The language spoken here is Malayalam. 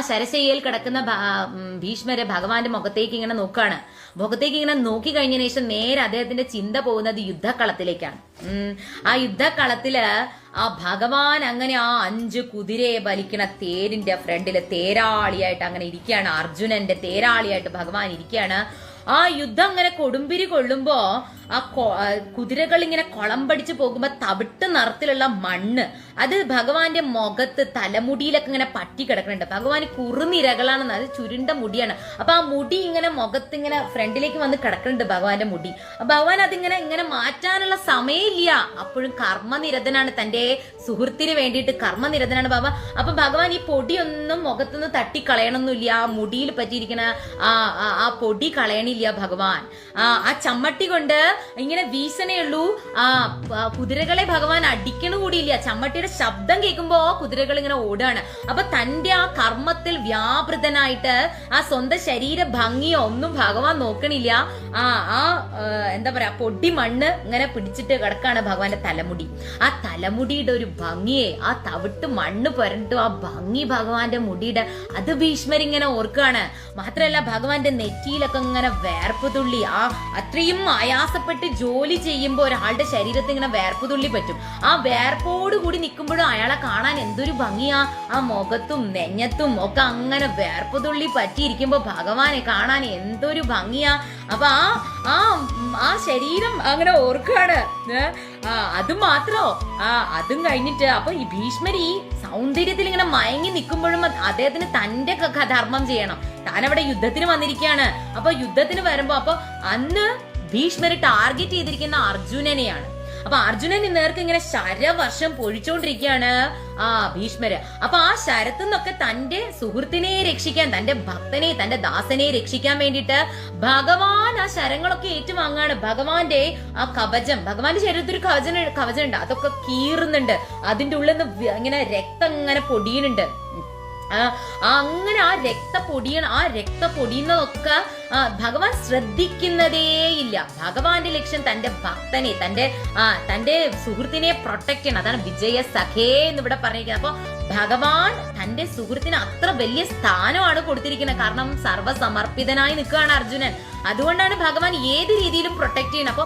ശരശയ്യയിൽ കിടക്കുന്ന ഭീഷ്മര് ഭഗവാന്റെ മുഖത്തേക്ക് ഇങ്ങനെ നോക്കാണ്. മുഖത്തേക്ക് ഇങ്ങനെ നോക്കി കഴിഞ്ഞതിന് ശേഷം നേരെ അദ്ദേഹത്തിന്റെ ചിന്ത പോകുന്നത് യുദ്ധക്കളത്തിലേക്കാണ്. ആ യുദ്ധക്കളത്തില് ആ ഭഗവാൻ അങ്ങനെ ആ 5 കുതിരയെ വലിക്കണ തേരിന്റെ ഫ്രണ്ടില് തേരാളിയായിട്ട് അങ്ങനെ ഇരിക്കുകയാണ്. അർജുനന്റെ തേരാളിയായിട്ട് ഭഗവാൻ ഇരിക്കുകയാണ്. ആ യുദ്ധം അങ്ങനെ കൊടുമ്പിരി കൊള്ളുമ്പോ ആ കുതിരകൾ ഇങ്ങനെ കൊളമ്പടിച്ച് പോകുമ്പോ തവിട്ട് നിറത്തിലുള്ള മണ്ണ് അത് ഭഗവാന്റെ മുഖത്ത് തലമുടിയിലൊക്കെ ഇങ്ങനെ പറ്റി കിടക്കുന്നുണ്ട്. ഭഗവാൻ കുറുനിരകളാണെന്ന്, അത് ചുരുണ്ട മുടിയാണ്. അപ്പൊ ആ മുടി ഇങ്ങനെ മുഖത്ത് ഇങ്ങനെ ഫ്രണ്ടിലേക്ക് വന്ന് കിടക്കുന്നുണ്ട് ഭഗവാന്റെ മുടി. ഭഗവാൻ അതിങ്ങനെ ഇങ്ങനെ മാറ്റാനുള്ള സമയമില്ല. അപ്പോഴും കർമ്മനിരതനാണ്, തന്റെ സുഹൃത്തിന് വേണ്ടിയിട്ട് കർമ്മനിരതനാണ് ബാബ. അപ്പൊ ഭഗവാൻ ഈ പൊടിയൊന്നും മുഖത്തുനിന്ന് തട്ടിക്കളയണമെന്നില്ല. ആ മുടിയിൽ പറ്റിയിരിക്കണ ആ പൊടി കളയണില്ല ഭഗവാൻ. ആ ചമ്മട്ടി കൊണ്ട് ഇങ്ങനെ വീശനേയുള്ളൂ. ആ കുതിരകളെ ഭഗവാൻ അടിക്കണ കൂടിയില്ല. ചമ്മട്ടിയുടെ ശബ്ദം കേൾക്കുമ്പോ കുതിരകൾ ഇങ്ങനെ ഓടാണ്. അപ്പൊ തന്റെ ആ കർമ്മത്തിൽ വ്യാപൃതനായിട്ട് ആ സ്വന്തം ശരീര ഭംഗിയോ ഒന്നും ഭഗവാൻ നോക്കണില്ല. എന്താ പറയാ, പൊടി മണ്ണ് ഇങ്ങനെ പിടിച്ചിട്ട് കിടക്കാണ് ഭഗവാന്റെ തലമുടി. ആ തലമുടിയുടെ ഒരു ഭംഗിയെ, ആ തവിട്ട് മണ്ണ് പുരണ്ടും ആ ഭംഗി ഭഗവാന്റെ മുടിയുടെ, അത് ഭീഷ്മരിങ്ങനെ ഓർക്കാണ്. മാത്രല്ല ഭഗവാന്റെ നെറ്റിയിലൊക്കെ ഇങ്ങനെ വേർപ്പ് തുള്ളി, ആ അത്രയും ആയാസപ്പെട്ട് ജോലി ചെയ്യുമ്പോ ഒരാളുടെ ശരീരത്തിൽ ഇങ്ങനെ വേർപ്പ് തുള്ളി പറ്റും. ആ വേർപ്പോട് കൂടി നിൽക്കുമ്പോഴും അയാളെ കാണാൻ എന്തൊരു ഭംഗിയാ. ആ മുഖത്തും നെഞ്ഞത്തും ഒക്കെ അങ്ങനെ വേർപ്പ് തുള്ളി പറ്റിയിരിക്കുമ്പോ ഭഗവാനെ കാണാൻ എന്തൊരു ഭംഗിയാ. അപ്പൊ ആ ശരീരം അങ്ങനെ ഓർക്കാണ്. അത് മാത്രോ അതും കഴിഞ്ഞിട്ട് അപ്പൊ ഈ ഭീഷ്മരി ഈ സൗന്ദര്യത്തിൽ ഇങ്ങനെ മയങ്ങി നിൽക്കുമ്പോഴും അദ്ദേഹത്തിന് തന്റെ ധർമ്മം ചെയ്യണം. താൻ അവിടെ യുദ്ധത്തിന് വന്നിരിക്കുകയാണ്. അപ്പൊ യുദ്ധത്തിന് വരുമ്പോ അപ്പൊ അന്ന് ഭീഷ്മര് ടാർഗറ്റ് ചെയ്തിരിക്കുന്ന അർജുനനെയാണ്. അപ്പൊ അർജുനന് നേർക്ക് ഇങ്ങനെ ശരവർഷം പൊഴിച്ചോണ്ടിരിക്കുകയാണ് ഭീഷ്മര്. അപ്പൊ ആ ശരത്തു നിന്നൊക്കെ തന്റെ സുഹൃത്തിനെ രക്ഷിക്കാൻ, തന്റെ ഭക്തനെ, തന്റെ ദാസനെ രക്ഷിക്കാൻ വേണ്ടിയിട്ട് ഭഗവാൻ ആ ശരങ്ങളൊക്കെ ഏറ്റുവാങ്ങാണ്. ഭഗവാന്റെ ആ കവചം, ഭഗവാന്റെ ശരീരത്തിൽ ഒരു കവചം ഉണ്ട്, അതൊക്കെ കീറുന്നുണ്ട്. അതിന്റെ ഉള്ളിൽ നിന്ന് ഇങ്ങനെ രക്തം ഇങ്ങനെ പൊടിയുന്നുണ്ട്. അങ്ങനെ ആ രക്തപ്പൊടിയുന്നതൊക്കെ ഭഗവാൻ ശ്രദ്ധിക്കുന്നതേയില്ല. ഭഗവാന്റെ ലക്ഷ്യം തന്റെ ഭക്തനെ, തന്റെ സുഹൃത്തിനെ പ്രൊട്ടക്ട് ചെയ്യണം. അതാണ് വിജയ സഖേ എന്ന് ഇവിടെ പറഞ്ഞിരിക്കുന്നത്. അപ്പൊ ഭഗവാൻ തന്റെ സുഹൃത്തിന് അത്ര വലിയ സ്ഥാനമാണ് കൊടുത്തിരിക്കുന്നത്. കാരണം സർവ്വസമർപ്പിതനായി നിൽക്കുകയാണ് അർജുനൻ. അതുകൊണ്ടാണ് ഭഗവാൻ ഏത് രീതിയിലും പ്രൊട്ടക്ട് ചെയ്യണം. അപ്പൊ